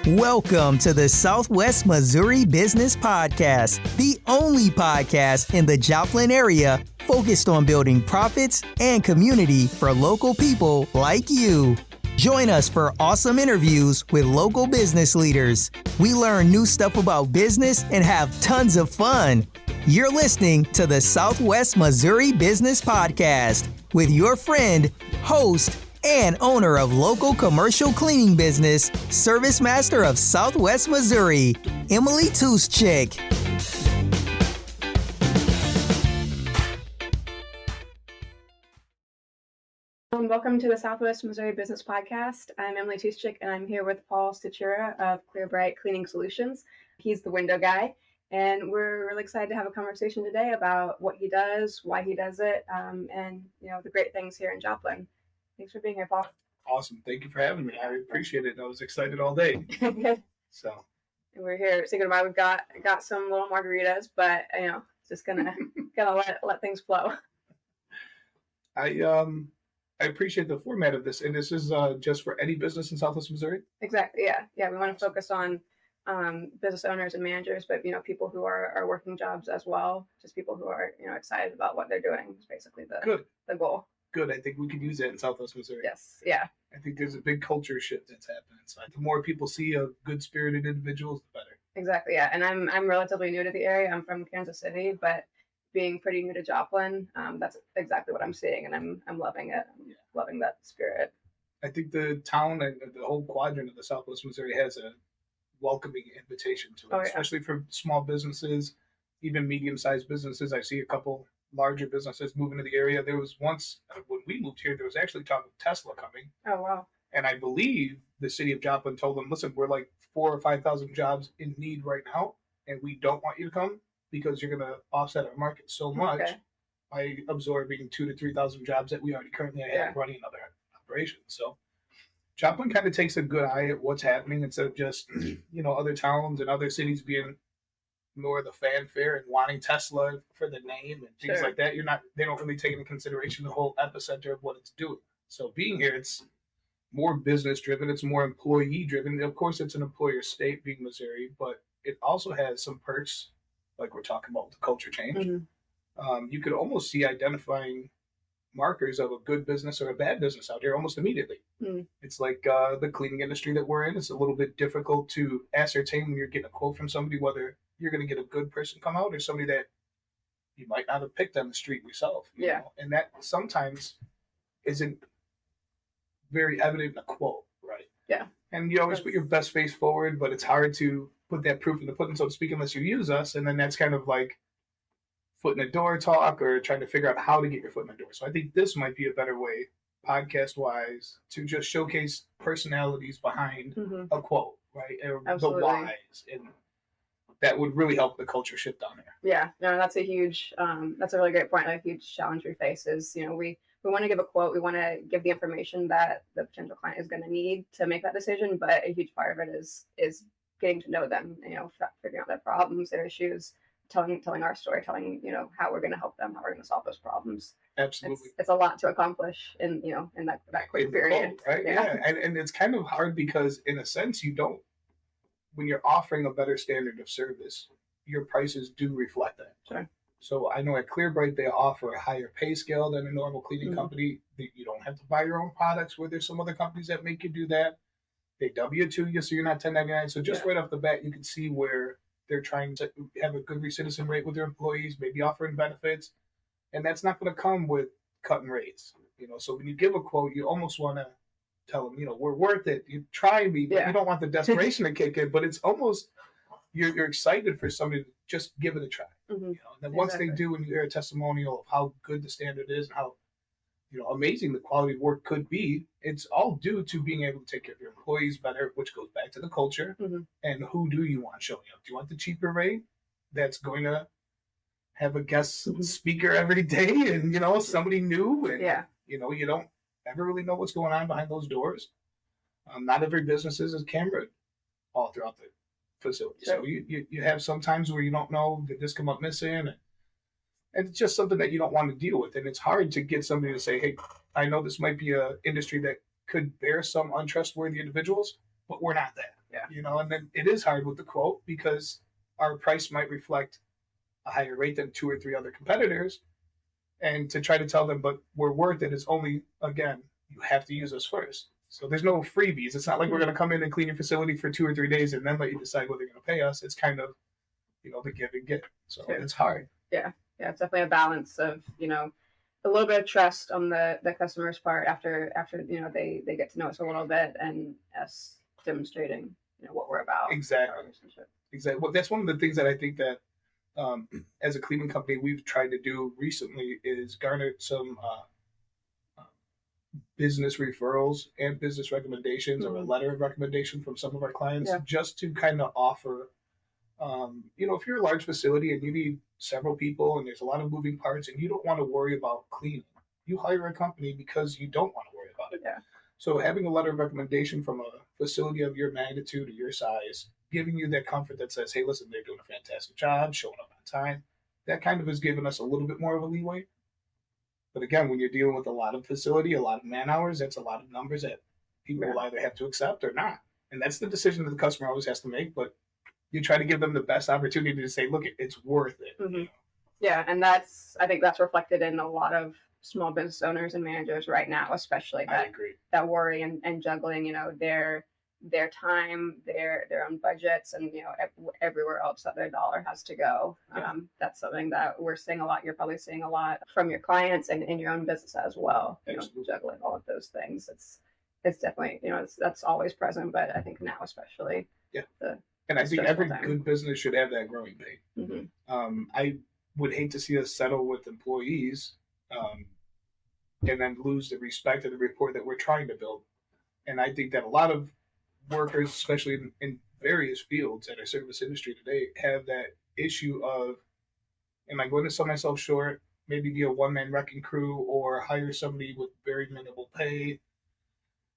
Welcome to the Southwest Missouri Business Podcast, the only podcast in the Joplin area focused on building profits and community for local people like you. Join us for awesome interviews with local business leaders. We learn new stuff about business and have tons of fun. You're listening to the Southwest Missouri Business Podcast with your friend, host, and owner of local commercial cleaning business, Service Master of Southwest Missouri, Emily Tuschik. Welcome to the Southwest Missouri Business Podcast. I'm Emily Tuschik, and I'm here with Paul Stachura of Clear Bright Cleaning Solutions. He's the window guy, and we're really excited to have a conversation today about what he does, why he does it, and the great things here in Joplin. Thanks for being here, Paul. Awesome. Thank you for having me. I appreciate it. I was excited all day. Good. So we're here saying goodbye. We've got some little margaritas, but just gonna let things flow. I appreciate the format of this, and this is just for any business in Southwest Missouri. Exactly. Yeah. We want to focus on business owners and managers, but people who are working jobs as well. Just people who are excited about what they're doing. Is basically the goal. Good. I think we could use that in Southwest Missouri. Yes. Yeah. I think there's a big culture shift that's happening. So the more people see of good-spirited individuals, the better. Exactly. Yeah. And I'm relatively new to the area. I'm from Kansas City, but being pretty new to Joplin, that's exactly what I'm seeing, and I'm loving it. I'm loving that spirit. I think the town and the whole quadrant of the Southwest Missouri has a welcoming invitation to it, especially for small businesses, even medium-sized businesses. I see a couple larger businesses moving to the area. There was once, when we moved here, there was actually talk of Tesla coming. Oh, wow. And I believe the city of Joplin told them, listen, we're like 4,000 or 5,000 jobs in need right now, and we don't want you to come because you're going to offset our market so much by absorbing 2,000 to 3,000 jobs that we already currently have running other operations. So Joplin kind of takes a good eye at what's happening instead of just, other towns and other cities being more the fanfare and wanting Tesla for the name and things like that. They don't really take into consideration the whole epicenter of what it's doing. So being here, it's more business driven. It's more employee driven. Of course, it's an employer state being Missouri, but it also has some perks, like we're talking about the culture change. Mm-hmm. You could almost see identifying markers of a good business or a bad business out here almost immediately. Mm. It's like the cleaning industry that we're in. It's a little bit difficult to ascertain when you're getting a quote from somebody whether you're going to get a good person come out or somebody that you might not have picked on the street yourself. You know? And that sometimes isn't very evident in a quote, right? Yeah. And you always put your best face forward, but it's hard to put that proof in the pudding, so to speak, unless you use us. And then that's kind of like foot in the door talk or trying to figure out how to get your foot in the door. So I think this might be a better way, podcast-wise, to just showcase personalities behind a quote, right? Or the whys. And that would really help the culture shift down there. Yeah, no, that's a really great point. A huge challenge we face is, we want to give a quote. We want to give the information that the potential client is going to need to make that decision. But a huge part of it is getting to know them, figuring out their problems, their issues, telling our story, telling, how we're going to help them, how we're going to solve those problems. Absolutely. It's a lot to accomplish in that quick period. Right? Yeah. And it's kind of hard because in a sense when you're offering a better standard of service, your prices do reflect that. Sure. So I know at Clear Bright, they offer a higher pay scale than a normal cleaning company. You don't have to buy your own products where there's some other companies that make you do that. They W-2 you, so you're not 1099. So just right off the bat, you can see where they're trying to have a good recidivism rate with their employees, maybe offering benefits. And that's not going to come with cutting rates. So when you give a quote, you almost want to tell them, we're worth it. You try me, but you don't want the desperation to kick in. But it's almost, you're excited for somebody to just give it a try. Mm-hmm. And then once they do, and you hear a testimonial of how good the standard is and how amazing the quality of work could be, it's all due to being able to take care of your employees better, which goes back to the culture. Mm-hmm. And who do you want showing up? Do you want the cheaper rate that's going to have a guest speaker every day and, somebody new? And, you don't ever really know what's going on behind those doors. Not every business is camera all throughout the facility. Sure. So you have some times where you don't know, did this come up missing? And it's just something that you don't want to deal with. And it's hard to get somebody to say, hey, I know this might be an industry that could bear some untrustworthy individuals, but we're not that. Yeah. And then it is hard with the quote because our price might reflect a higher rate than 2 or 3 other competitors. And to try to tell them, but we're worth it is only, again, you have to use us first. So there's no freebies. It's not like we're going to come in and clean your facility for 2 or 3 days and then let you decide whether you're going to pay us. It's kind of, the give and get. So it's hard. Yeah. Yeah. It's definitely a balance of, a little bit of trust on the customer's part after they get to know us a little bit and us demonstrating, what we're about. Exactly. Well, that's one of the things that I think that as a cleaning company we've tried to do recently is garner some business referrals and business recommendations or a letter of recommendation from some of our clients just to kind of offer, if you're a large facility and you need several people and there's a lot of moving parts and you don't want to worry about cleaning, you hire a company because you don't want to worry about it. Yeah. So having a letter of recommendation from a facility of your magnitude or your size, giving you that comfort that says, hey, listen, they're doing a fantastic job, showing up on time, that kind of has given us a little bit more of a leeway. But again, when you're dealing with a lot of facility, a lot of man hours, that's a lot of numbers that people will either have to accept or not. And that's the decision that the customer always has to make. But you try to give them the best opportunity to say, look, it's worth it. Mm-hmm. Yeah, and I think that's reflected in a lot of small business owners and managers right now, especially that worry and juggling, their time, their own budgets, and everywhere else that their dollar has to go. Yeah. That's something that we're seeing a lot. You're probably seeing a lot from your clients and in your own business as well. Juggling all of those things. It's definitely that's always present, but I think now especially. Yeah. And I think every good business should have that growing pain. Mm-hmm. I would hate to see us settle with employees and then lose the respect and the rapport that we're trying to build. And I think that a lot of workers, especially in various fields in our service industry today, have that issue of, am I going to sell myself short, maybe be a one-man wrecking crew or hire somebody with very minimal pay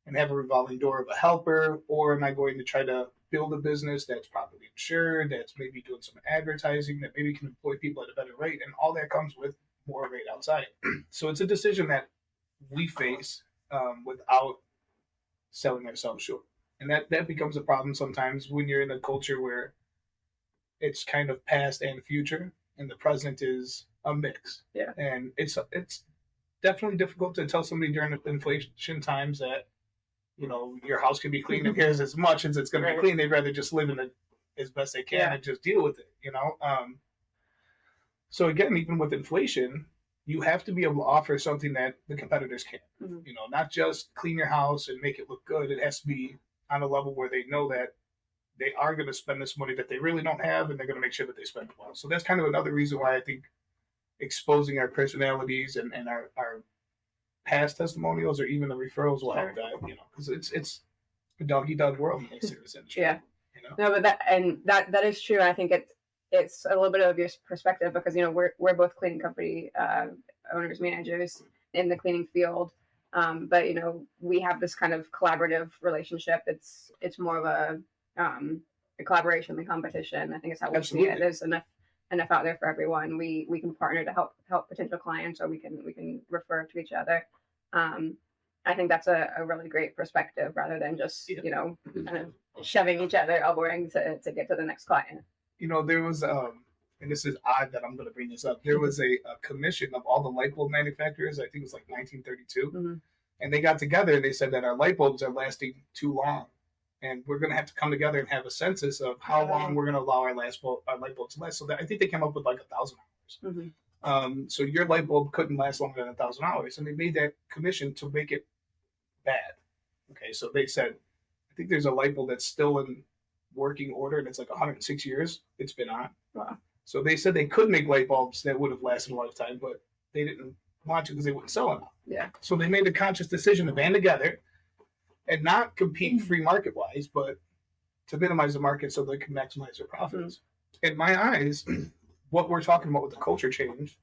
and have a revolving door of a helper, or am I going to try to build a business that's properly insured, that's maybe doing some advertising, that maybe can employ people at a better rate, and all that comes with more rate outside. So it's a decision that we face without selling ourselves short. And that becomes a problem sometimes when you're in a culture where it's kind of past and future, and the present is a mix. Yeah. And it's definitely difficult to tell somebody during inflation times that, your house can be clean and here's as much as it's going to be clean. They'd rather just live in it as best they can and just deal with it, So again, even with inflation, you have to be able to offer something that the competitors can't. Mm-hmm. Not just clean your house and make it look good. It has to be on a level where they know that they are going to spend this money that they really don't have, and they're going to make sure that they spend it well. So that's kind of another reason why I think exposing our personalities and our past testimonials or even the referrals will help that, because it's a dog-eat-dog world in the service industry. Yeah. No, but that is true. I think it's a little bit of your perspective because, we're both cleaning company owners, managers in the cleaning field. But we have this kind of collaborative relationship. It's more of a collaboration than competition. I think it's how we see it. There's enough out there for everyone. We can partner to help potential clients, or we can refer to each other. I think that's a really great perspective rather than just kind of shoving each other, elbowing to get to the next client. There was and this is odd that I'm going to bring this up. There was a commission of all the light bulb manufacturers. I think it was like 1932. Mm-hmm. And they got together and they said that our light bulbs are lasting too long. And we're going to have to come together and have a census of how long we're going to allow our light bulbs to last. So I think they came up with like 1,000 hours. Mm-hmm. So your light bulb couldn't last longer than 1,000 hours. And they made that commission to make it bad. Okay, so they said, I think there's a light bulb that's still in working order and it's like 106 years it's been on. Wow. So they said they could make light bulbs that would have lasted a lifetime, but they didn't want to because they wouldn't sell enough. Yeah. So they made a conscious decision to band together and not compete free market wise, but to minimize the market so they can maximize their profits. In my eyes, what we're talking about with the culture change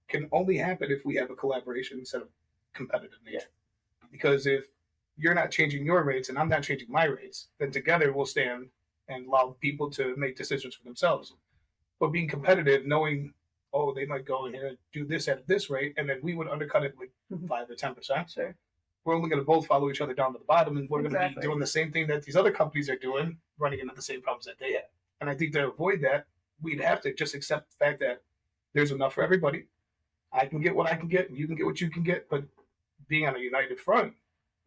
can only happen if we have a collaboration instead of competitive nature. Yeah. Because if you're not changing your rates and I'm not changing my rates, then together we'll stand and allow people to make decisions for themselves. But being competitive, knowing, they might go in here and do this at this rate, and then we would undercut it with 5 or 10%. Sure. we're only going to both follow each other down to the bottom, and we're going to be Exactly. doing the same thing that these other companies are doing, running into the same problems that they have. And I think to avoid that, we'd have to just accept the fact that there's enough for everybody. I can get what I can get, and you can get what you can get. But being on a united front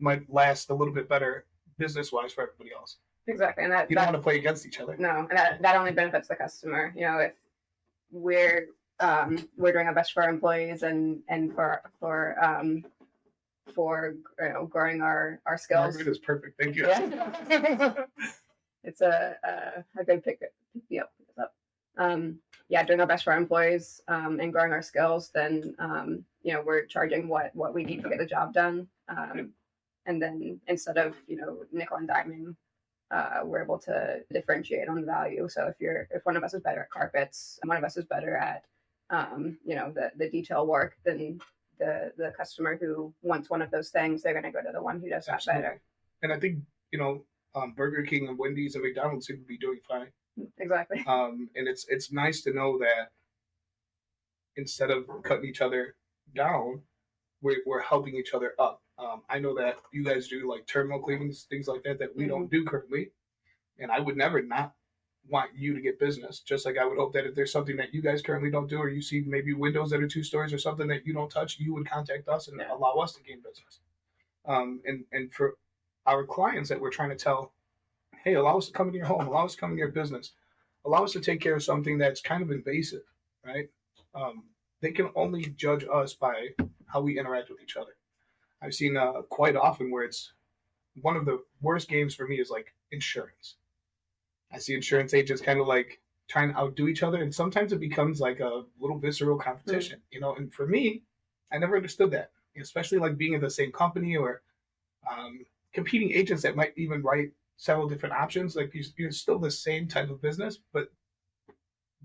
might last a little bit better business-wise for everybody else. Exactly, and You don't want to play against each other. No, and that only benefits the customer. You know, if we're doing our best for our employees and for growing our skills. Margaret is perfect. Thank you. Yeah. It's a good pick me up. Doing our best for our employees and growing our skills, then we're charging what we need to get the job done. And then instead of nickel and diming, we're able to differentiate on the value. So if one of us is better at carpets and one of us is better at the detail work, then the customer who wants one of those things, they're going to go to the one who does that better. And I think Burger King and Wendy's and McDonald's seem to be doing fine. Exactly. And it's nice to know that instead of cutting each other down, we're helping each other up. I know that you guys do like terminal cleanings, things like that we don't do currently. And I would never not want you to get business. Just like I would hope that if there's something that you guys currently don't do, or you see maybe windows that are 2 stories or something that you don't touch, you would contact us and allow us to gain business. And for our clients that we're trying to tell, hey, allow us to come into your home, allow us to come into your business, allow us to take care of something that's kind of invasive, right? They can only judge us by how we interact with each other. I've seen quite often where it's one of the worst games for me is like insurance. I see insurance agents kind of like trying to outdo each other, and sometimes it becomes like a little visceral competition, And for me, I never understood that, especially like being in the same company or competing agents that might even write several different options. Like you're still the same type of business, but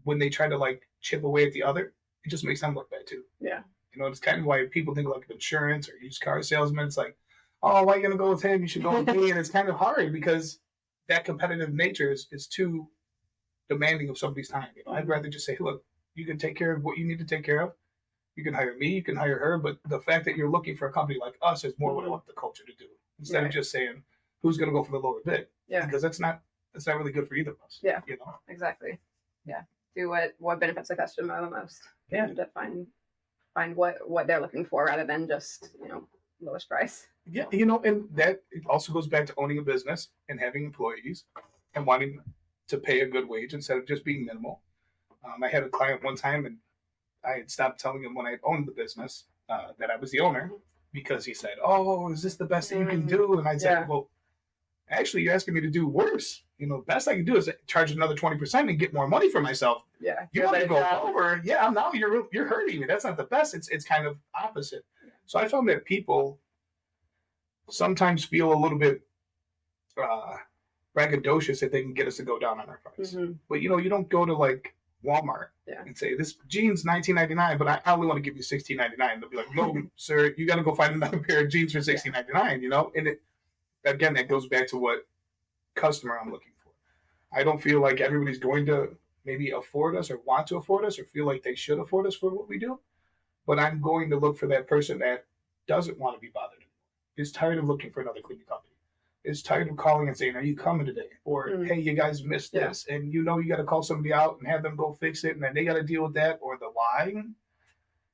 when they try to like chip away at the other, it just makes them look bad too. Yeah. It's kind of why people think like insurance or used car salesman. It's like, oh, why are you going to go with him? You should go with me. And it's kind of hard because that competitive nature is too demanding of somebody's time. I'd rather just say, look, you can take care of what you need to take care of. You can hire me, you can hire her. But the fact that you're looking for a company like us is more what I want the culture to do. Instead of just saying, who's going to go for the lower bid? Yeah. Because that's not really good for either of us. Yeah. Exactly. Yeah. Do what benefits the customer the most. Yeah. And to find what they're looking for rather than just, lowest price. Yeah. And that it also goes back to owning a business and having employees and wanting to pay a good wage instead of just being minimal. I had a client one time, and I had stopped telling him when I owned the business that I was the owner, because he said, oh, is this the best that you can do? And I said, well, actually, you're asking me to do worse. Best I can do is charge another 20% and get more money for myself. Yeah. You want to go over? Yeah, now you're hurting me. That's not the best. It's kind of opposite. Yeah. So I found that people sometimes feel a little bit braggadocious that they can get us to go down on our price. Mm-hmm. But you don't go to like Walmart and say, this jeans $19.99, but I only want to give you $16.99. They'll be like, no, sir, you got to go find another pair of jeans for $16.99. And again, that goes back to what customer I'm looking for. I don't feel like everybody's going to maybe afford us or want to afford us or feel like they should afford us for what we do. But I'm going to look for that person that doesn't want to be bothered, is tired of looking for another cleaning company, is tired of calling and saying, are you coming today? Or, hey, you guys missed this. And you got to call somebody out and have them go fix it. And then they got to deal with that, or the lying.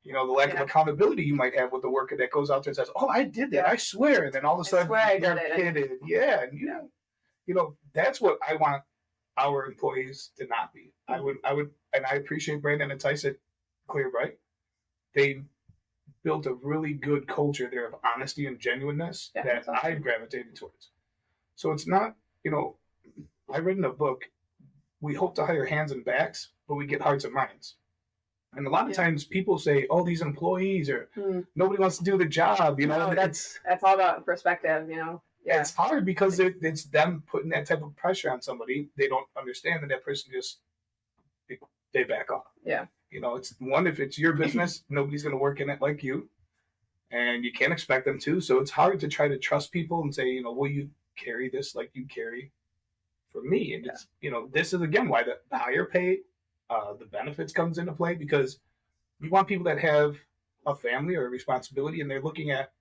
The lack of accountability you might have with the worker that goes out there and says, oh, I did that. I swear. And then all of a sudden, they're pitted. Yeah. And, that's what I want our employees to not be. I would, and I appreciate Brandon and Tyson at Clear Bright. They built a really good culture there of honesty and genuineness that I gravitated towards. So it's not, I read in a book, we hope to hire hands and backs, but we get hearts and minds. And a lot of times people say, oh, these employees or nobody wants to do the job, No, that's all about perspective, Yeah. It's hard because it's them putting that type of pressure on somebody. They don't understand that person just, they back off. Yeah. It's one, if it's your business, nobody's going to work in it like you. And you can't expect them to. So it's hard to try to trust people and say, will you carry this like you carry for me? And it's, this is again why the higher pay, the benefits comes into play, because you want people that have a family or a responsibility, and they're looking at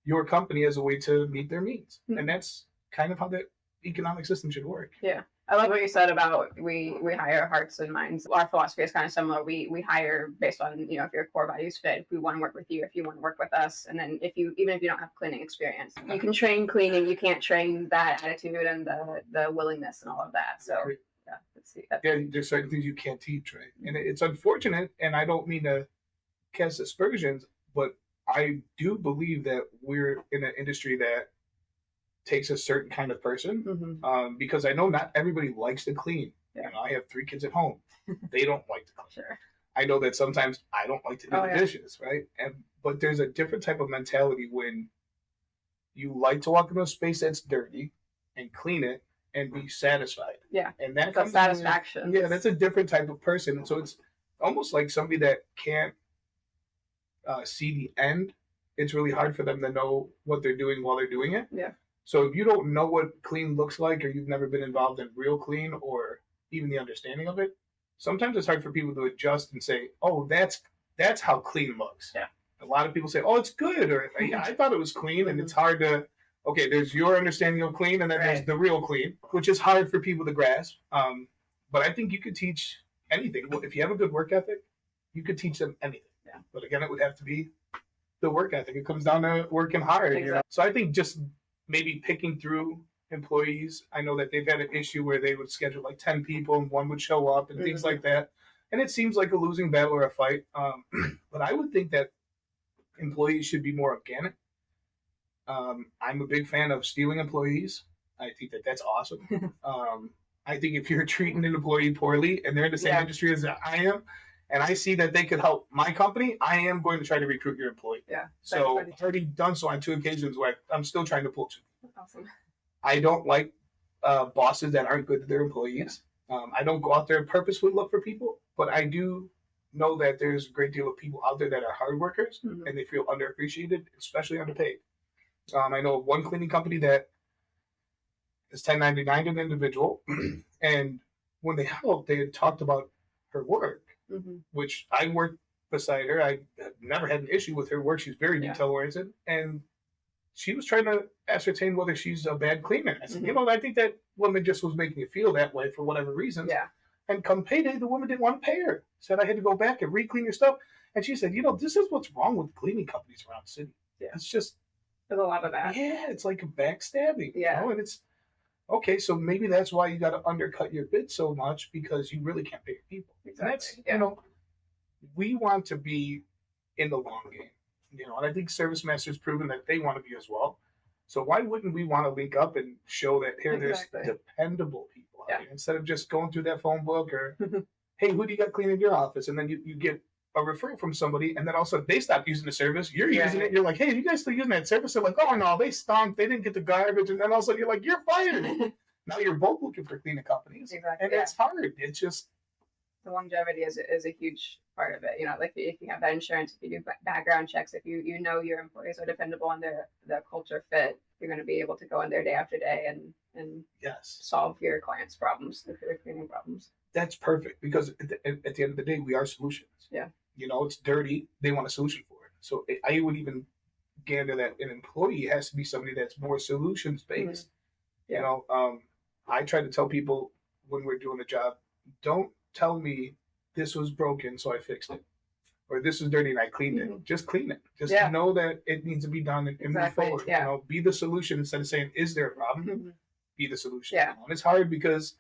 your company as a way to meet their needs. Mm-hmm. And that's kind of how the economic system should work. Yeah. I love what you said about we hire hearts and minds. Our philosophy is kind of similar. We hire based on, if your core values fit, if we want to work with you, if you want to work with us. And then even if you don't have cleaning experience, you can train cleaning. You can't train that attitude and the willingness and all of that. So there's certain things you can't teach, right? And it's unfortunate, and I don't mean to cast aspersions, but I do believe that we're in an industry that takes a certain kind of person, because I know not everybody likes to clean. Yeah. I have 3 kids at home. They don't like to clean. Sure. I know that sometimes I don't like to do the dishes, right? But there's a different type of mentality when you like to walk into a space that's dirty and clean it and be satisfied. Yeah. And that comes satisfaction. That's a different type of person. And so it's almost like somebody that can't see the end. It's really hard for them to know what they're doing while they're doing it. Yeah. So if you don't know what clean looks like, or you've never been involved in real clean, or even the understanding of it, sometimes it's hard for people to adjust and say, "Oh, that's how clean looks." Yeah. A lot of people say, "Oh, it's good," or "Yeah, I thought it was clean," and it's hard to. Okay, there's your understanding of clean, and then there's the real clean, which is hard for people to grasp. But I think you could teach anything. If you have a good work ethic, you could teach them anything. Yeah. But again, it would have to be the work ethic. It comes down to working hard. Exactly. So I think just maybe picking through employees. I know that they've had an issue where they would schedule like 10 people and one would show up and things like that. And it seems like a losing battle or a fight. But I would think that employees should be more organic. I'm a big fan of stealing employees. I think that that's awesome. I think if you're treating an employee poorly and they're in the same industry as I am, and I see that they could help my company, I am going to try to recruit your employee. Yeah. So I've already done so on 2 occasions where I'm still trying to pull 2. Awesome. I don't like bosses that aren't good to their employees. Yeah. I don't go out there and purposefully look for people, but I do know that there's a great deal of people out there that are hard workers and they feel underappreciated, especially underpaid. I know of one cleaning company that is 1099 an individual, and when they helped, they had talked about her work. Which I worked beside her. I never had an issue with her work. She's very detail oriented, and she was trying to ascertain whether she's a bad cleaner. I said, I think that woman just was making you feel that way for whatever reasons. Yeah. And come payday, the woman didn't want to pay her. Said I had to go back and re-clean your stuff. And she said, this is what's wrong with cleaning companies around the city. Yeah. It's just there's a lot of that. Yeah, it's like a backstabbing. Yeah. And it's okay, so maybe that's why you got to undercut your bid so much, because you really can't pay your people. Exactly. And that's, we want to be in the long game, and I think ServiceMaster's proven that they want to be as well. So why wouldn't we want to link up and show that here there's dependable people out here, instead of just going through that phone book or, hey, who do you got cleaning your office? And then you get a referral from somebody, and then all of a sudden they stop using the service. You're using it. You're like, hey, you guys still using that service? They're like, oh no, they stunk. They didn't get the garbage. And then all of a sudden you're like, you're fired. Now you're both looking for cleaning companies. Exactly. And it's hard. It's just the longevity is a huge part of it. Like if you have that insurance, if you do background checks, if you know your employees are dependable and the culture fit, you're going to be able to go in there day after day and solve your clients' problems, their cleaning problems. That's perfect, because at the end of the day, we are solutions. Yeah. It's dirty. They want a solution for it. So I would even gander that an employee has to be somebody that's more solutions based. I try to tell people when we're doing a job, don't tell me this was broken, so I fixed it, or this is dirty and I cleaned it. Just clean it. Just know that it needs to be done and move forward. Yeah. Be the solution instead of saying, is there a problem? Be the solution. Yeah. And it's hard because,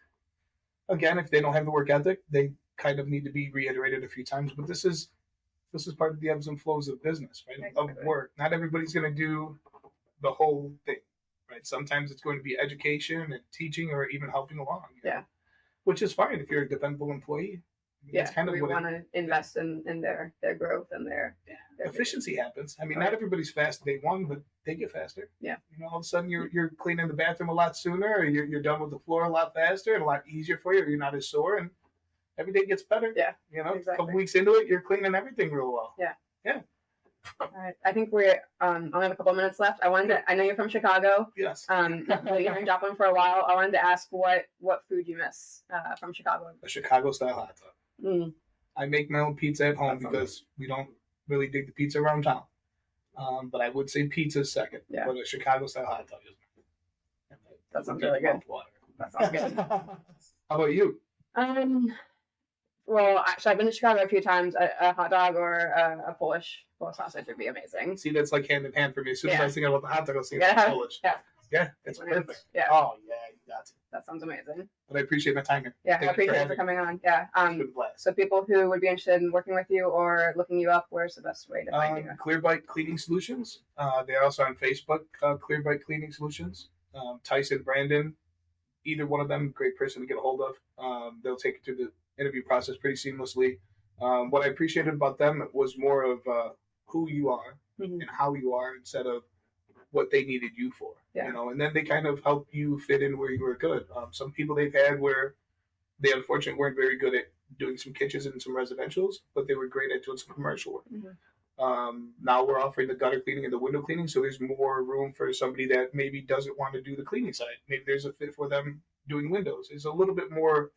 again, if they don't have the work ethic, they kind of need to be reiterated a few times. But this is part of the ebbs and flows of business, right? Exactly. Of work. Not everybody's going to do the whole thing, right? Sometimes it's going to be education and teaching, or even helping along. Which is fine if you're a dependable employee. That's kind of we want to invest in their growth and their efficiency happens. I mean, not everybody's fast day one, but they get faster. Yeah. All of a sudden you're cleaning the bathroom a lot sooner, or you're done with the floor a lot faster and a lot easier for you, or you're not as sore, and every day gets better. Yeah. A couple weeks into it, you're cleaning everything real well. Yeah. Yeah. All right. I think we're only have a couple of minutes left. I know you're from Chicago. Yes. You're in Joplin for a while. I wanted to ask what food you miss from Chicago. A Chicago style hot dog. I make my own pizza at home because we don't really dig the pizza around town. But I would say pizza's second. Yeah. But a Chicago style hot dog is. That sounds really good. Water. That sounds good. How about you? Well, actually, I've been to Chicago a few times. A hot dog or a Polish sausage would be amazing. See, that's like hand in hand for me. As soon as I was thinking about the hot dog, I was thinking Polish. Yeah. Yeah, it's perfect. Yeah. Oh, yeah, you got to. That sounds amazing. But I appreciate my time here. Yeah, I appreciate you for coming on. Yeah. So people who would be interested in working with you or looking you up, where's the best way to find you? Clearbite Cleaning Solutions. They're also on Facebook, Clearbite Cleaning Solutions. Tyson, Brandon, either one of them, great person to get a hold of. They'll take you through the interview process pretty seamlessly. What I appreciated about them was more of who you are and how you are instead of what they needed you for. Yeah. You know, and then they kind of help you fit in where you were good. Some people they've had where they unfortunately weren't very good at doing some kitchens and some residentials, but they were great at doing some commercial work. Now we're offering the gutter cleaning and the window cleaning, so there's more room for somebody that maybe doesn't want to do the cleaning side. Maybe there's a fit for them doing windows. There's a little bit more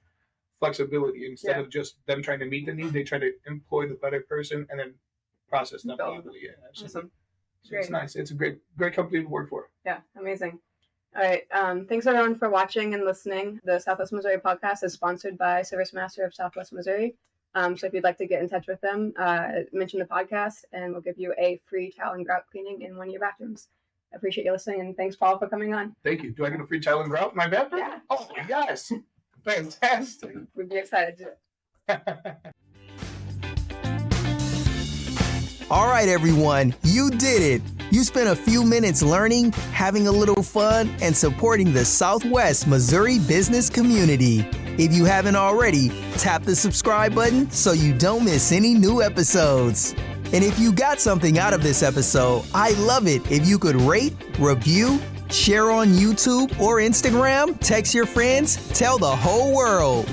flexibility. Instead of just them trying to meet the need, they try to employ the better person and then process them properly. Yeah, absolutely. Awesome. So it's nice. It's a great company to work for. Yeah, amazing. All right. Thanks everyone for watching and listening. The Southwest Missouri podcast is sponsored by Service Master of Southwest Missouri. So if you'd like to get in touch with them, mention the podcast and we'll give you a free towel and grout cleaning in one of your bathrooms. I appreciate you listening and thanks, Paul, for coming on. Thank you. Do I get a free towel and grout in my bathroom? Yeah. Oh, yes. Fantastic. We'd be excited to. All right, everyone, you did it. You spent a few minutes learning, having a little fun, and supporting the Southwest Missouri business community. If you haven't already, tap the subscribe button so you don't miss any new episodes. And if you got something out of this episode, I'd love it if you could rate, review, share on YouTube or Instagram, text your friends, tell the whole world.